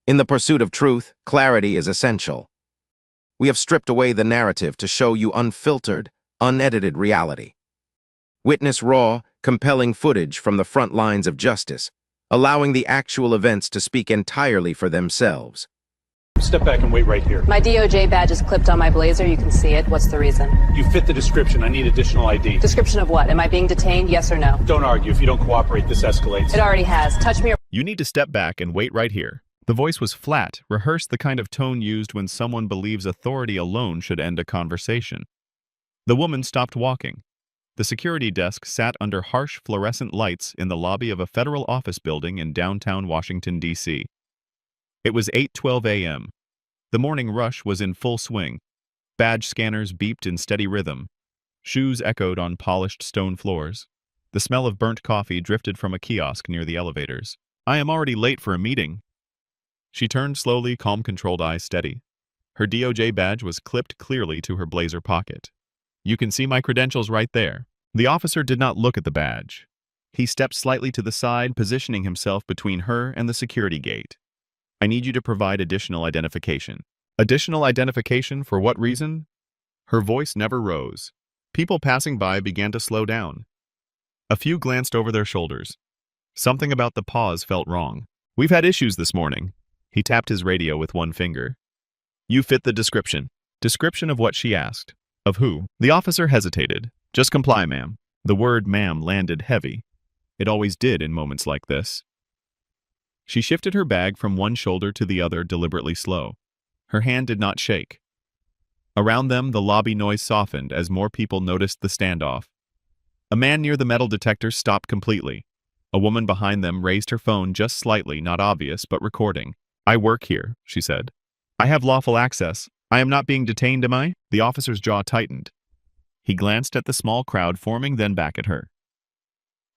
In the pursuit of truth, clarity is essential. We have stripped away the narrative to show you unfiltered, unedited reality. Witness raw, compelling footage from the front lines of justice, allowing the actual events to speak entirely for themselves. Step back and wait right here. My DOJ badge is clipped on my blazer. You can see it. What's the reason? You fit the description. I need additional ID. Description of what? Am I being detained? Yes or no? Don't argue. If you don't cooperate, this escalates. It already has. Touch me or... You need to step back and wait right here. The voice was flat, rehearsed the kind of tone used when someone believes authority alone should end a conversation. The woman stopped walking. The security desk sat under harsh fluorescent lights in the lobby of a federal office building in downtown Washington, D.C. It was 8:12 a.m. The morning rush was in full swing. Badge scanners beeped in steady rhythm. Shoes echoed on polished stone floors. The smell of burnt coffee drifted from a kiosk near the elevators. "I am already late for a meeting." She turned slowly, calm, controlled eyes steady. Her DOJ badge was clipped clearly to her blazer pocket. "You can see my credentials right there." The officer did not look at the badge. He stepped slightly to the side, positioning himself between her and the security gate. "I need you to provide additional identification." Additional identification for what reason? Her voice never rose. People passing by began to slow down. A few glanced over their shoulders. Something about the pause felt wrong. "We've had issues this morning." He tapped his radio with one finger. "You fit the description." Description of what she asked. Of who? The officer hesitated. "Just comply, ma'am." The word ma'am landed heavy. It always did in moments like this. She shifted her bag from one shoulder to the other, deliberately slow. Her hand did not shake. Around them, the lobby noise softened as more people noticed the standoff. A man near the metal detector stopped completely. A woman behind them raised her phone just slightly, not obvious, but recording. "I work here," she said. "I have lawful access. I am not being detained, am I?" The officer's jaw tightened. He glanced at the small crowd forming, then back at her.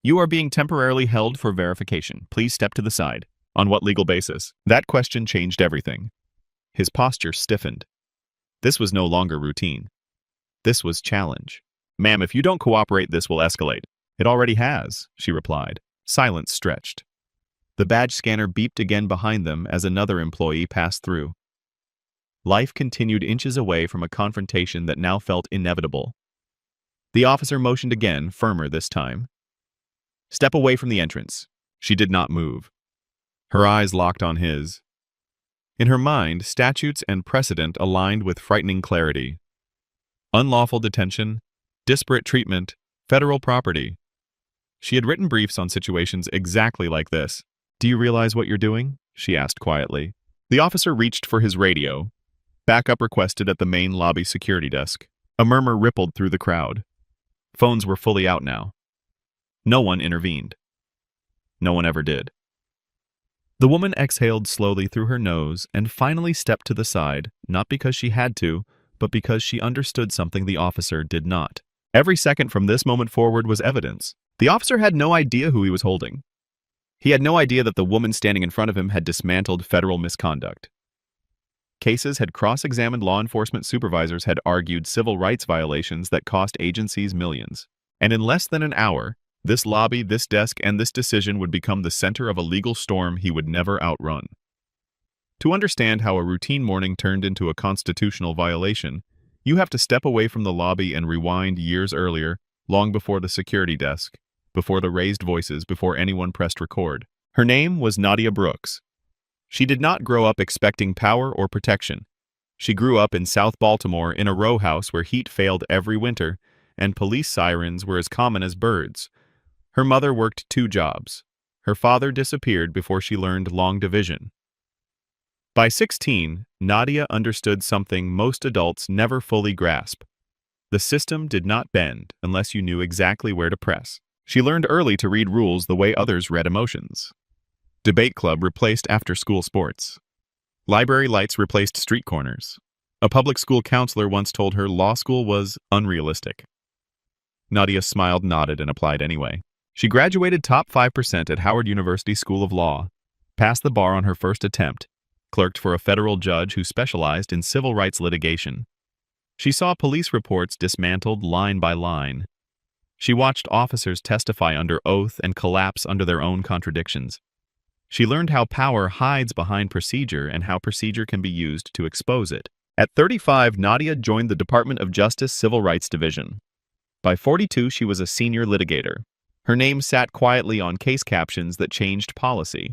"You are being temporarily held for verification. Please step to the side." "On what legal basis?" That question changed everything. His posture stiffened. This was no longer routine. This was challenge. "Ma'am, if you don't cooperate, this will escalate." "It already has," she replied. Silence stretched. The badge scanner beeped again behind them as another employee passed through. Life continued inches away from a confrontation that now felt inevitable. The officer motioned again, firmer this time. "Step away from the entrance." She did not move. Her eyes locked on his. In her mind, statutes and precedent aligned with frightening clarity. Unlawful detention, disparate treatment, federal property. She had written briefs on situations exactly like this. "Do you realize what you're doing?" she asked quietly. The officer reached for his radio. Backup requested at the main lobby security desk. A murmur rippled through the crowd. Phones were fully out now. No one intervened. No one ever did. The woman exhaled slowly through her nose and finally stepped to the side, not because she had to, but because she understood something the officer did not. Every second from this moment forward was evidence. The officer had no idea who he was holding. He had no idea that the woman standing in front of him had dismantled federal misconduct. Cases had cross-examined law enforcement supervisors, had argued civil rights violations that cost agencies millions. And in less than an hour, this lobby, this desk, and this decision would become the center of a legal storm he would never outrun. To understand how a routine morning turned into a constitutional violation, you have to step away from the lobby and rewind years earlier, long before the security desk, before the raised voices, before anyone pressed record. Her name was Nadia Brooks. She did not grow up expecting power or protection. She grew up in South Baltimore in a row house where heat failed every winter, and police sirens were as common as birds. Her mother worked 2 jobs. Her father disappeared before she learned long division. By 16, Nadia understood something most adults never fully grasp. The system did not bend unless you knew exactly where to press. She learned early to read rules the way others read emotions. Debate club replaced after-school sports. Library lights replaced street corners. A public school counselor once told her law school was unrealistic. Nadia smiled, nodded, and applied anyway. She graduated top 5% at Howard University School of Law, passed the bar on her first attempt, clerked for a federal judge who specialized in civil rights litigation. She saw police reports dismantled line by line. She watched officers testify under oath and collapse under their own contradictions. She learned how power hides behind procedure and how procedure can be used to expose it. At 35, Nadia joined the Department of Justice Civil Rights Division. By 42, she was a senior litigator. Her name sat quietly on case captions that changed policy.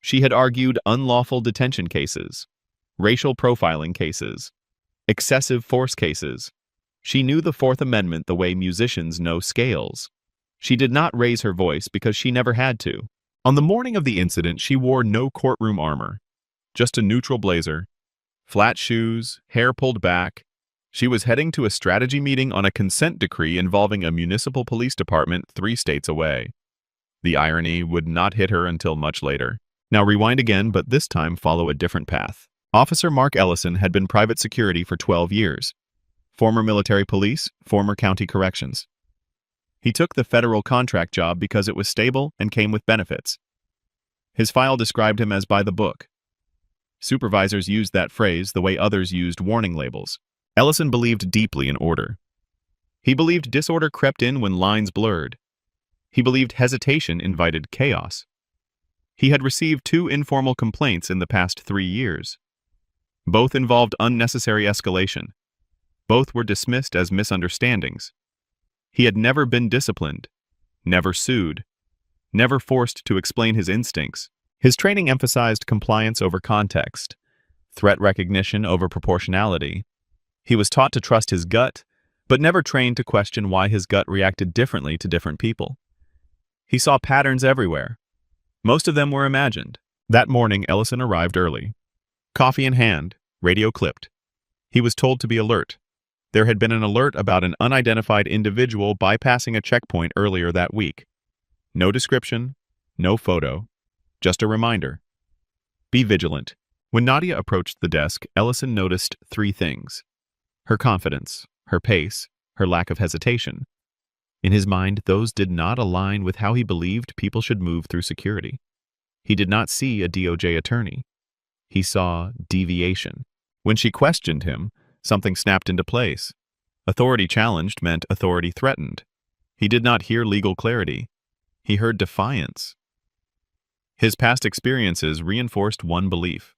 She had argued unlawful detention cases, racial profiling cases, excessive force cases. She knew the Fourth Amendment the way musicians know scales. She did not raise her voice because she never had to. On the morning of the incident, she wore no courtroom armor, just a neutral blazer, flat shoes, hair pulled back. She was heading to a strategy meeting on a consent decree involving a municipal police department 3 states away. The irony would not hit her until much later. Now rewind again, but this time follow a different path. Officer Mark Ellison had been private security for 12 years. Former military police, former county corrections. He took the federal contract job because it was stable and came with benefits. His file described him as by the book. Supervisors used that phrase the way others used warning labels. Ellison believed deeply in order. He believed disorder crept in when lines blurred. He believed hesitation invited chaos. He had received 2 informal complaints in the past 3 years. Both involved unnecessary escalation. Both were dismissed as misunderstandings. He had never been disciplined, never sued, never forced to explain his instincts. His training emphasized compliance over context, threat recognition over proportionality. He was taught to trust his gut, but never trained to question why his gut reacted differently to different people. He saw patterns everywhere. Most of them were imagined. That morning, Ellison arrived early. Coffee in hand, radio clipped. He was told to be alert. There had been an alert about an unidentified individual bypassing a checkpoint earlier that week. No description, no photo, just a reminder. Be vigilant. When Nadia approached the desk, Ellison noticed 3 things. Her confidence, her pace, her lack of hesitation. In his mind, those did not align with how he believed people should move through security. He did not see a DOJ attorney. He saw deviation. When she questioned him, something snapped into place. Authority challenged meant authority threatened. He did not hear legal clarity. He heard defiance. His past experiences reinforced one belief.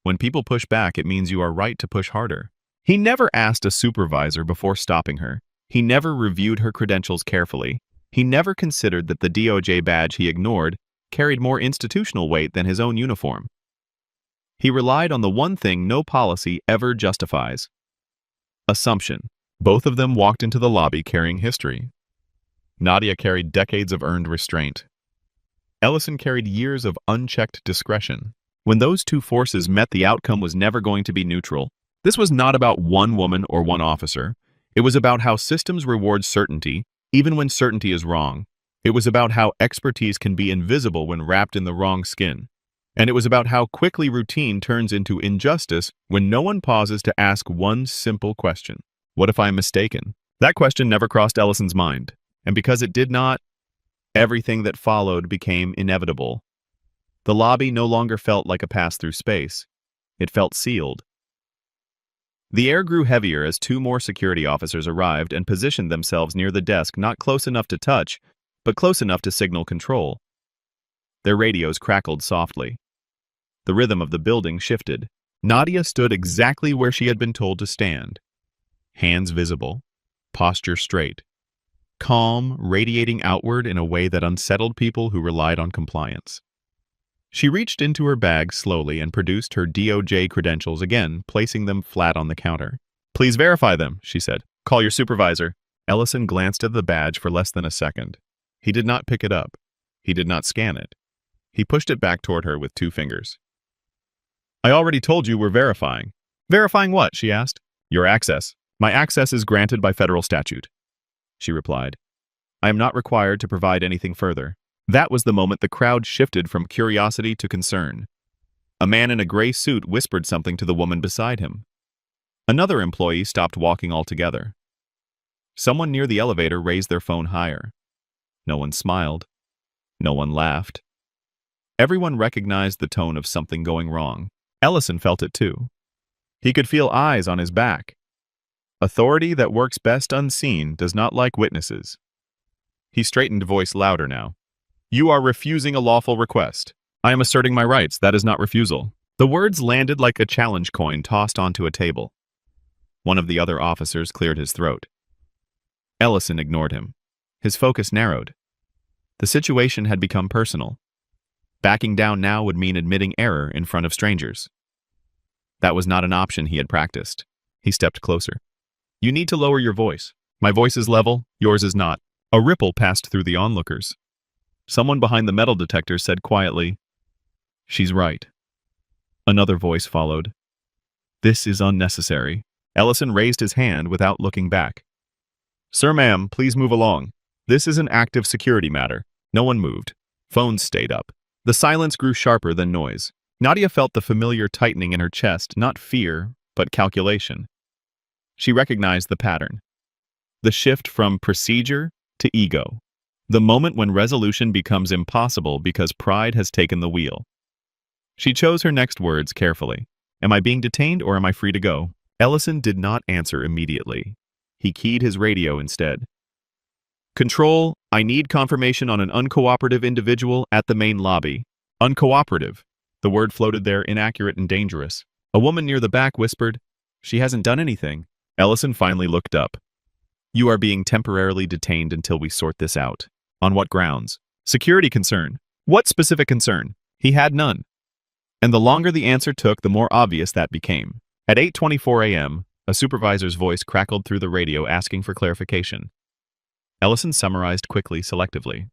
When people push back, it means you are right to push harder. He never asked a supervisor before stopping her. He never reviewed her credentials carefully. He never considered that the DOJ badge he ignored carried more institutional weight than his own uniform. He relied on the one thing no policy ever justifies: assumption. Both of them walked into the lobby carrying history. Nadia carried decades of earned restraint. Ellison carried years of unchecked discretion. When those 2 forces met, the outcome was never going to be neutral. This was not about one woman or one officer. It was about how systems reward certainty, even when certainty is wrong. It was about how expertise can be invisible when wrapped in the wrong skin. And it was about how quickly routine turns into injustice when no one pauses to ask one simple question. What if I'm mistaken? That question never crossed Ellison's mind. And because it did not, everything that followed became inevitable. The lobby no longer felt like a pass-through space. It felt sealed. The air grew heavier as 2 more security officers arrived and positioned themselves near the desk, not close enough to touch, but close enough to signal control. Their radios crackled softly. The rhythm of the building shifted. Nadia stood exactly where she had been told to stand. Hands visible, posture straight. Calm, radiating outward in a way that unsettled people who relied on compliance. She reached into her bag slowly and produced her DOJ credentials again, placing them flat on the counter. "Please verify them," she said. "Call your supervisor." Ellison glanced at the badge for less than a second. He did not pick it up. He did not scan it. He pushed it back toward her with 2 fingers. "I already told you we're verifying." "Verifying what?" she asked. "Your access. My access is granted by federal statute," she replied. "I am not required to provide anything further." That was the moment the crowd shifted from curiosity to concern. A man in a gray suit whispered something to the woman beside him. Another employee stopped walking altogether. Someone near the elevator raised their phone higher. No one smiled. No one laughed. Everyone recognized the tone of something going wrong. Ellison felt it too. He could feel eyes on his back. Authority that works best unseen does not like witnesses. He straightened, voice louder now. "You are refusing a lawful request. I am asserting my rights. That is not refusal. The words landed like a challenge coin tossed onto a table. One of the other officers cleared his throat. Ellison ignored him. His focus narrowed. The situation had become personal. Backing down now would mean admitting error in front of strangers. That was not an option he had practiced. He stepped closer. You need to lower your voice. My voice is level, yours is not. A ripple passed through the onlookers. Someone behind the metal detector said quietly, She's right. Another voice followed. This is unnecessary. Ellison raised his hand without looking back. Sir, ma'am, please move along. This is an active security matter. No one moved. Phones stayed up. The silence grew sharper than noise. Nadia felt the familiar tightening in her chest, not fear, but calculation. She recognized the pattern. The shift from procedure to ego. The moment when resolution becomes impossible because pride has taken the wheel. She chose her next words carefully. Am I being detained or am I free to go? Ellison did not answer immediately. He keyed his radio instead. Control, I need confirmation on an uncooperative individual at the main lobby. Uncooperative. The word floated there, inaccurate and dangerous. A woman near the back whispered, She hasn't done anything. Ellison finally looked up. You are being temporarily detained until we sort this out. On what grounds? Security concern. What specific concern? He had none. And the longer the answer took, the more obvious that became. At 8:24 a.m., a supervisor's voice crackled through the radio asking for clarification. Ellison summarized quickly, selectively.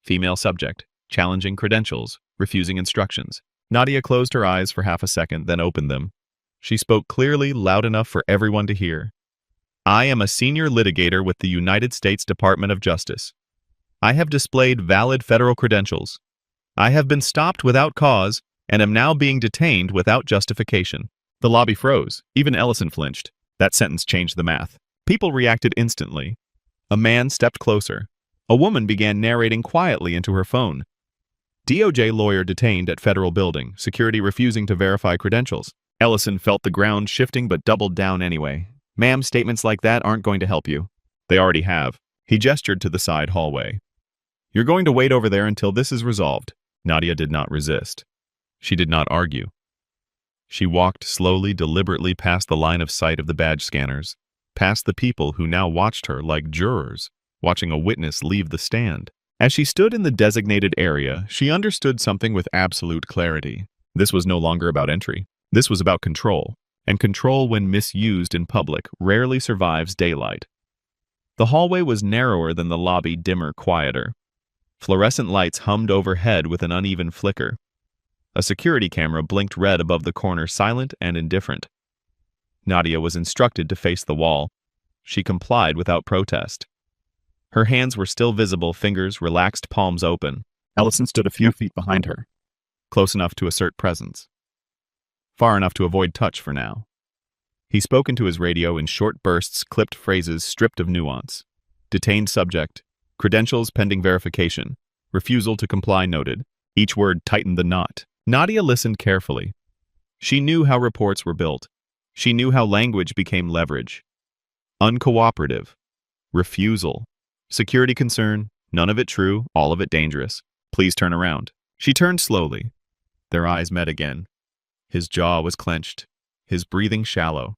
Female subject, challenging credentials, refusing instructions. Nadia closed her eyes for half a second, then opened them. She spoke clearly, loud enough for everyone to hear. I am a senior litigator with the United States Department of Justice. I have displayed valid federal credentials. I have been stopped without cause and am now being detained without justification. The lobby froze. Even Ellison flinched. That sentence changed the math. People reacted instantly. A man stepped closer. A woman began narrating quietly into her phone. DOJ lawyer detained at federal building, security refusing to verify credentials. Ellison felt the ground shifting but doubled down anyway. Ma'am, statements like that aren't going to help you. They already have. He gestured to the side hallway. You're going to wait over there until this is resolved. Nadia did not resist. She did not argue. She walked slowly, deliberately past the line of sight of the badge scanners, past the people who now watched her like jurors, watching a witness leave the stand. As she stood in the designated area, she understood something with absolute clarity. This was no longer about entry. This was about control, and control when misused in public rarely survives daylight. The hallway was narrower than the lobby, dimmer, quieter. Fluorescent lights hummed overhead with an uneven flicker. A security camera blinked red above the corner, silent and indifferent. Nadia was instructed to face the wall. She complied without protest. Her hands were still visible, fingers relaxed, palms open. Ellison stood a few feet behind her, close enough to assert presence, far enough to avoid touch for now. He spoke into his radio in short bursts, clipped phrases stripped of nuance. Detained subject, credentials pending verification, refusal to comply noted. Each word tightened the knot. Nadia listened carefully. She knew how reports were built. She knew how language became leverage. Uncooperative. Refusal. Security concern. None of it true, all of it dangerous. Please turn around. She turned slowly. Their eyes met again. His jaw was clenched, his breathing shallow.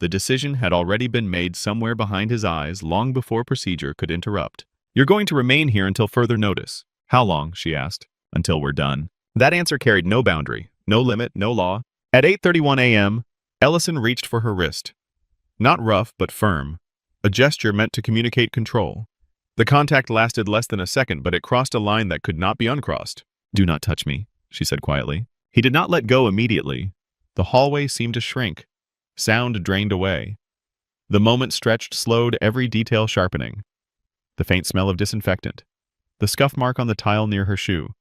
The decision had already been made somewhere behind his eyes long before procedure could interrupt. You're going to remain here until further notice. How long? She asked. Until we're done. That answer carried no boundary, no limit, no law. At 8:31 a.m., Ellison reached for her wrist. Not rough, but firm. A gesture meant to communicate control. The contact lasted less than a second, but it crossed a line that could not be uncrossed. Do not touch me, she said quietly. He did not let go immediately. The hallway seemed to shrink. Sound drained away. The moment stretched, slowed, every detail sharpening. The faint smell of disinfectant. The scuff mark on the tile near her shoe.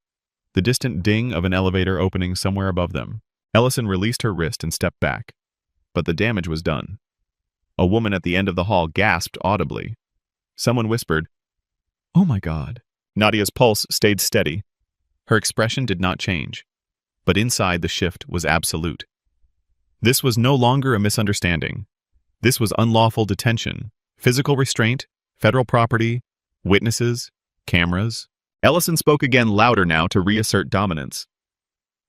The distant ding of an elevator opening somewhere above them. Ellison released her wrist and stepped back. But the damage was done. A woman at the end of the hall gasped audibly. Someone whispered, "Oh my God." Nadia's pulse stayed steady. Her expression did not change. But inside, the shift was absolute. This was no longer a misunderstanding. This was unlawful detention, physical restraint, federal property, witnesses, cameras, Ellison spoke again louder now to reassert dominance.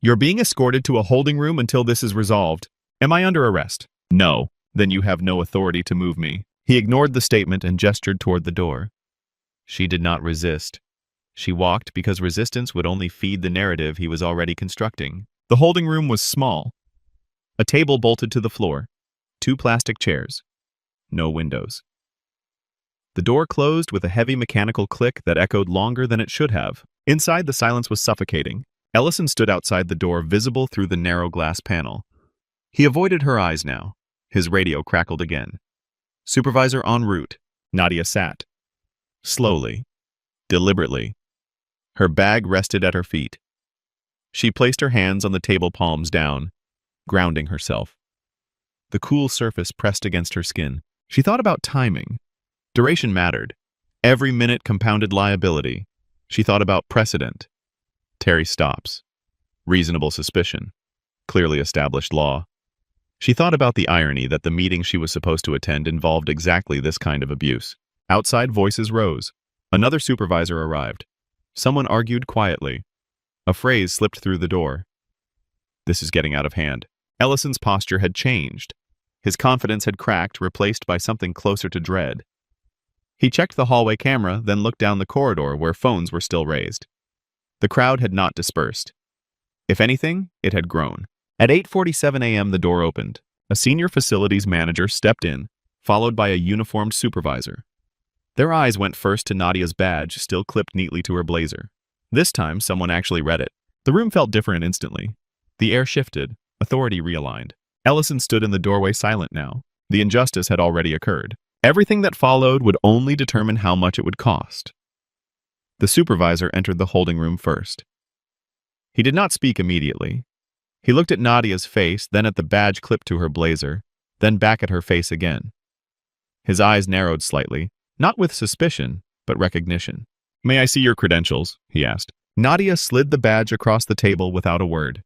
You're being escorted to a holding room until this is resolved. Am I under arrest? No. Then you have no authority to move me. He ignored the statement and gestured toward the door. She did not resist. She walked because resistance would only feed the narrative he was already constructing. The holding room was small. A table bolted to the floor. 2 plastic chairs. No windows. The door closed with a heavy mechanical click that echoed longer than it should have. Inside, the silence was suffocating. Ellison stood outside the door, visible through the narrow glass panel. He avoided her eyes now. His radio crackled again. Supervisor en route. Nadia sat. Slowly. Deliberately. Her bag rested at her feet. She placed her hands on the table, palms down, grounding herself. The cool surface pressed against her skin. She thought about timing. Duration mattered. Every minute compounded liability. She thought about precedent. Terry stops. Reasonable suspicion. Clearly established law. She thought about the irony that the meeting she was supposed to attend involved exactly this kind of abuse. Outside, voices rose. Another supervisor arrived. Someone argued quietly. A phrase slipped through the door. This is getting out of hand. Ellison's posture had changed. His confidence had cracked, replaced by something closer to dread. He checked the hallway camera, then looked down the corridor where phones were still raised. The crowd had not dispersed. If anything, it had grown. At 8:47 a.m. the door opened. A senior facilities manager stepped in, followed by a uniformed supervisor. Their eyes went first to Nadia's badge, still clipped neatly to her blazer. This time, someone actually read it. The room felt different instantly. The air shifted, authority realigned. Ellison stood in the doorway, silent now. The injustice had already occurred. Everything that followed would only determine how much it would cost. The supervisor entered the holding room first. He did not speak immediately. He looked at Nadia's face, then at the badge clipped to her blazer, then back at her face again. His eyes narrowed slightly, not with suspicion, but recognition. "May I see your credentials?" he asked. Nadia slid the badge across the table without a word.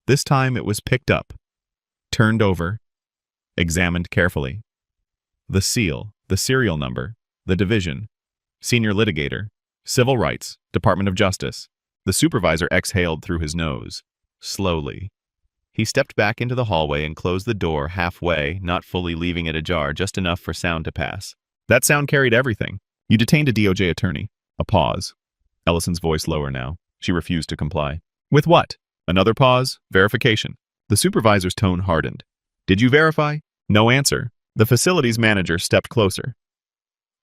This time it was picked up, turned over, examined carefully. The seal, the serial number, the division, senior litigator, civil rights, Department of Justice. The supervisor exhaled through his nose. Slowly. He stepped back into the hallway and closed the door halfway, not fully leaving it ajar, just enough for sound to pass. That sound carried everything. "You detained a DOJ attorney." A pause. Ellison's voice lower now. She refused to comply. "With what?" Another pause. Verification. The supervisor's tone hardened. "Did you verify?" No answer. The facilities manager stepped closer.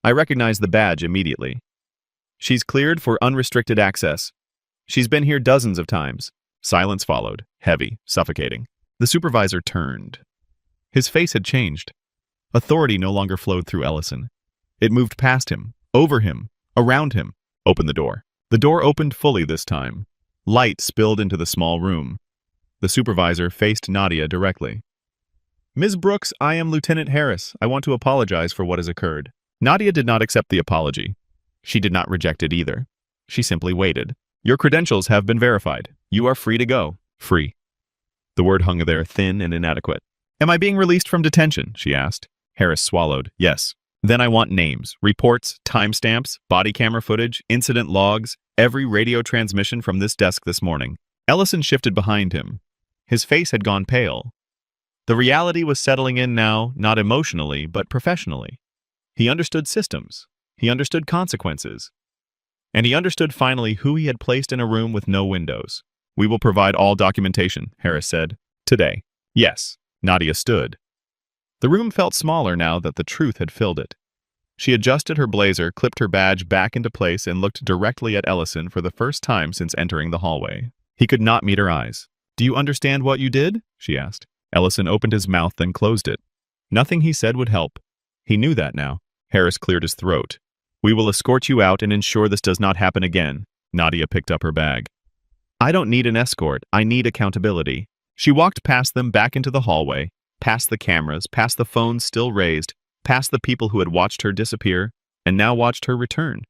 "I recognized the badge immediately. She's cleared for unrestricted access. She's been here dozens of times." Silence followed, heavy, suffocating. The supervisor turned. His face had changed. Authority no longer flowed through Ellison. It moved past him, over him, around him. "Open the door." The door opened fully this time. Light spilled into the small room. The supervisor faced Nadia directly. "Ms. Brooks, I am Lieutenant Harris. I want to apologize for what has occurred." Nadia did not accept the apology. She did not reject it either. She simply waited. "Your credentials have been verified. You are free to go." Free. The word hung there, thin and inadequate. "Am I being released from detention?" she asked. Harris swallowed. "Yes." "Then I want names, reports, timestamps, body camera footage, incident logs, every radio transmission from this desk this morning." Ellison shifted behind him. His face had gone pale. The reality was settling in now, not emotionally, but professionally. He understood systems. He understood consequences. And he understood finally who he had placed in a room with no windows. "We will provide all documentation," Harris said. "Today." "Yes." Nadia stood. The room felt smaller now that the truth had filled it. She adjusted her blazer, clipped her badge back into place, and looked directly at Ellison for the first time since entering the hallway. He could not meet her eyes. "Do you understand what you did?" she asked. Ellison opened his mouth, then closed it. Nothing he said would help. He knew that now. Harris cleared his throat. "We will escort you out and ensure this does not happen again." Nadia picked up her bag. "I don't need an escort. I need accountability." She walked past them back into the hallway, past the cameras, past the phones still raised, past the people who had watched her disappear and now watched her return.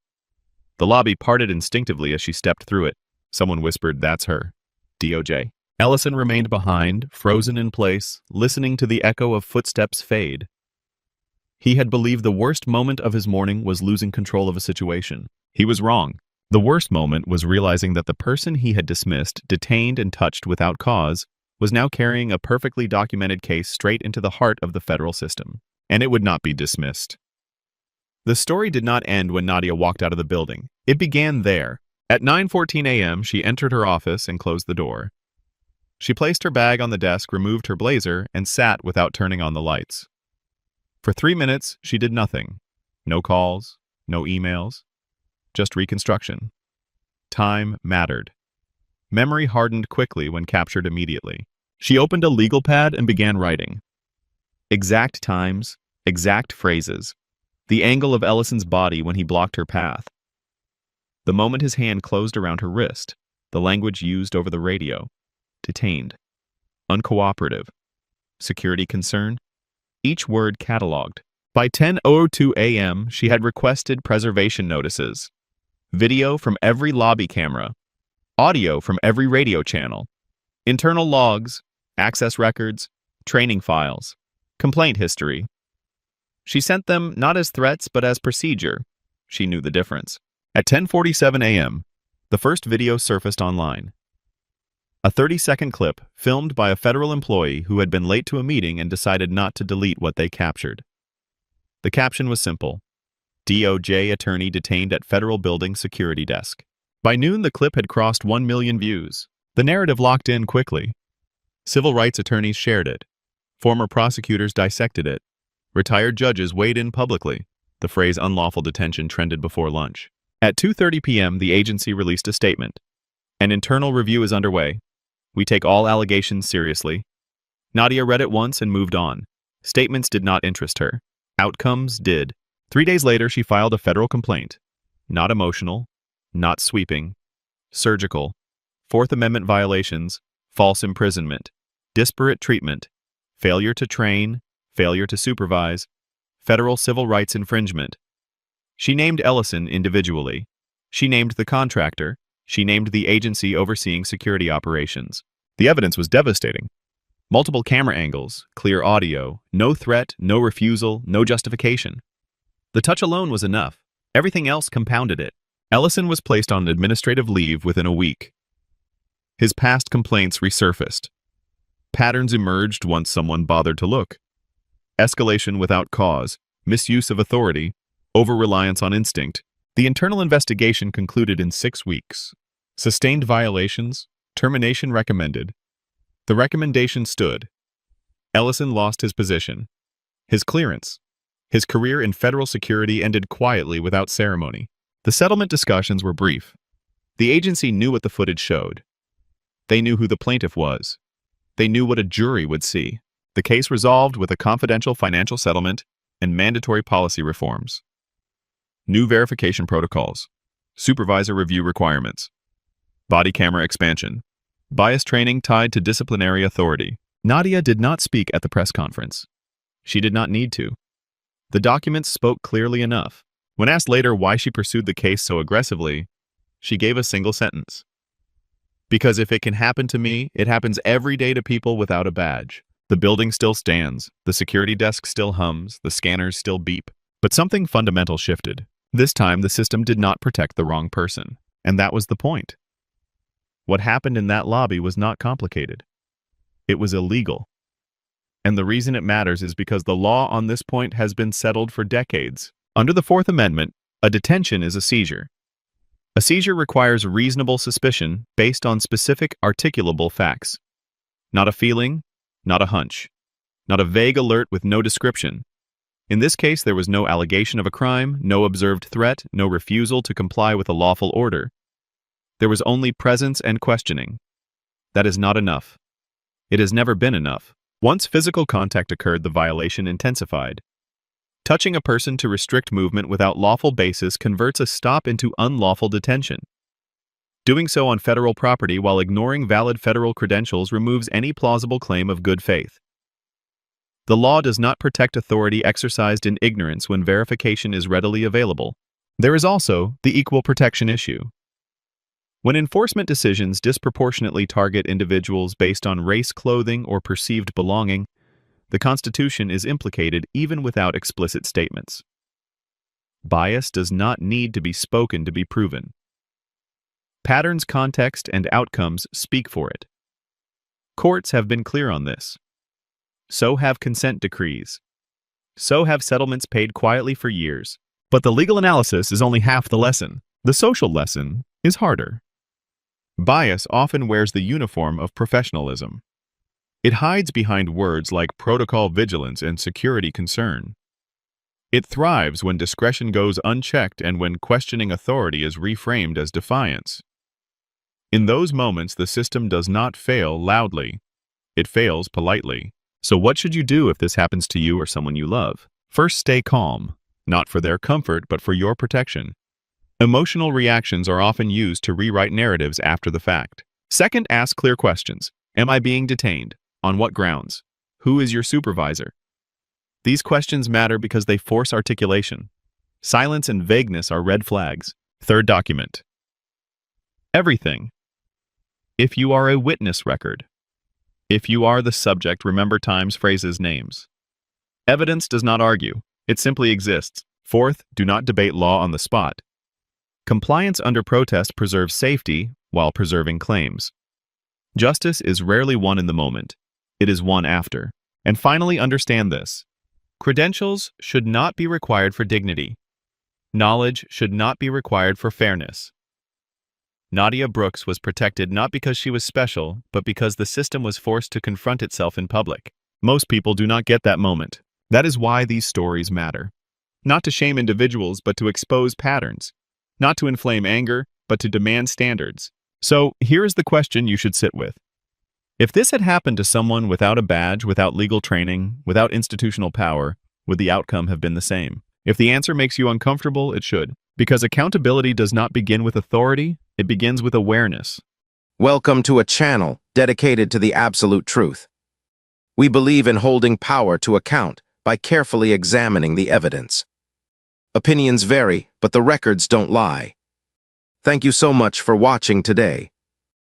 The lobby parted instinctively as she stepped through it. Someone whispered, "That's her." DOJ. Ellison remained behind, frozen in place, listening to the echo of footsteps fade. He had believed the worst moment of his morning was losing control of a situation. He was wrong. The worst moment was realizing that the person he had dismissed, detained, and touched without cause was now carrying a perfectly documented case straight into the heart of the federal system, and it would not be dismissed. The story did not end when Nadia walked out of the building. It began there. At 9:14 a.m., she entered her office and closed the door. She placed her bag on the desk, removed her blazer, and sat without turning on the lights. For 3 minutes, she did nothing. No calls, no emails, just reconstruction. Time mattered. Memory hardened quickly when captured immediately. She opened a legal pad and began writing. Exact times, exact phrases, the angle of Ellison's body when he blocked her path. The moment his hand closed around her wrist, the language used over the radio. Detained. Uncooperative. Security concern. Each word cataloged. By 10:02 a.m., she had requested preservation notices. Video from every lobby camera. Audio from every radio channel. Internal logs, access records, training files, complaint history. She sent them not as threats but as procedure. She knew the difference. At 10:47 a.m., the first video surfaced online. A 30-second clip filmed by a federal employee who had been late to a meeting and decided not to delete what they captured. The caption was simple: DOJ attorney detained at federal building security desk. By noon, the clip had crossed 1 million views. The narrative locked in quickly. Civil rights attorneys shared it. Former prosecutors dissected it. Retired judges weighed in publicly. The phrase unlawful detention trended before lunch. At 2:30 p.m., the agency released a statement. An internal review is underway. We take all allegations seriously. Nadia read it once and moved on. Statements did not interest her. Outcomes did. 3 days later, she filed a federal complaint. Not emotional, not sweeping, surgical, Fourth Amendment violations, false imprisonment, disparate treatment, failure to train, failure to supervise, federal civil rights infringement. She named Ellison individually. She named the contractor. She named the agency overseeing security operations. The evidence was devastating. Multiple camera angles, clear audio, no threat, no refusal, no justification. The touch alone was enough. Everything else compounded it. Ellison was placed on administrative leave within a week. His past complaints resurfaced. Patterns emerged once someone bothered to look. Escalation without cause, misuse of authority, over-reliance on instinct. The internal investigation concluded in 6 weeks. Sustained violations, termination recommended. The recommendation stood. Ellison lost his position. His clearance. His career in federal security ended quietly without ceremony. The settlement discussions were brief. The agency knew what the footage showed. They knew who the plaintiff was. They knew what a jury would see. The case resolved with a confidential financial settlement and mandatory policy reforms. New verification protocols. Supervisor review requirements. Body camera expansion. Bias training tied to disciplinary authority. Nadia did not speak at the press conference. She did not need to. The documents spoke clearly enough. When asked later why she pursued the case so aggressively, she gave a single sentence. Because if it can happen to me, it happens every day to people without a badge. The building still stands, the security desk still hums, the scanners still beep. But something fundamental shifted. This time, the system did not protect the wrong person. And that was the point. What happened in that lobby was not complicated. It was illegal. And the reason it matters is because the law on this point has been settled for decades. Under the Fourth Amendment, a detention is a seizure. A seizure requires reasonable suspicion based on specific articulable facts. Not a feeling, not a hunch. Not a vague alert with no description. In this case, there was no allegation of a crime, no observed threat, no refusal to comply with a lawful order. There was only presence and questioning. That is not enough. It has never been enough. Once physical contact occurred, the violation intensified. Touching a person to restrict movement without lawful basis converts a stop into unlawful detention. Doing so on federal property while ignoring valid federal credentials removes any plausible claim of good faith. The law does not protect authority exercised in ignorance when verification is readily available. There is also the equal protection issue. When enforcement decisions disproportionately target individuals based on race, clothing, or perceived belonging, the Constitution is implicated even without explicit statements. Bias does not need to be spoken to be proven. Patterns, context, and outcomes speak for it. Courts have been clear on this. So have consent decrees. So have settlements paid quietly for years. But the legal analysis is only half the lesson. The social lesson is harder. Bias often wears the uniform of professionalism. It hides behind words like protocol vigilance and security concern. It thrives when discretion goes unchecked and when questioning authority is reframed as defiance. In those moments, the system does not fail loudly. It fails politely. So what should you do if this happens to you or someone you love? First, stay calm, not for their comfort, but for your protection. Emotional reactions are often used to rewrite narratives after the fact. Second, ask clear questions. Am I being detained? On what grounds? Who is your supervisor? These questions matter because they force articulation. Silence and vagueness are red flags. Third, document everything. If you are a witness, record. If you are the subject, remember times, phrases, names. Evidence does not argue. It simply exists. Fourth, do not debate law on the spot. Compliance under protest preserves safety while preserving claims. Justice is rarely won in the moment. It is won after. And finally, understand this. Credentials should not be required for dignity. Knowledge should not be required for fairness. Nadia Brooks was protected not because she was special, but because the system was forced to confront itself in public. Most people do not get that moment. That is why these stories matter. Not to shame individuals, but to expose patterns. Not to inflame anger, but to demand standards. So, here is the question you should sit with. If this had happened to someone without a badge, without legal training, without institutional power, would the outcome have been the same? If the answer makes you uncomfortable, it should. Because accountability does not begin with authority, it begins with awareness. Welcome to a channel dedicated to the absolute truth. We believe in holding power to account by carefully examining the evidence. Opinions vary, but the records don't lie. Thank you so much for watching today.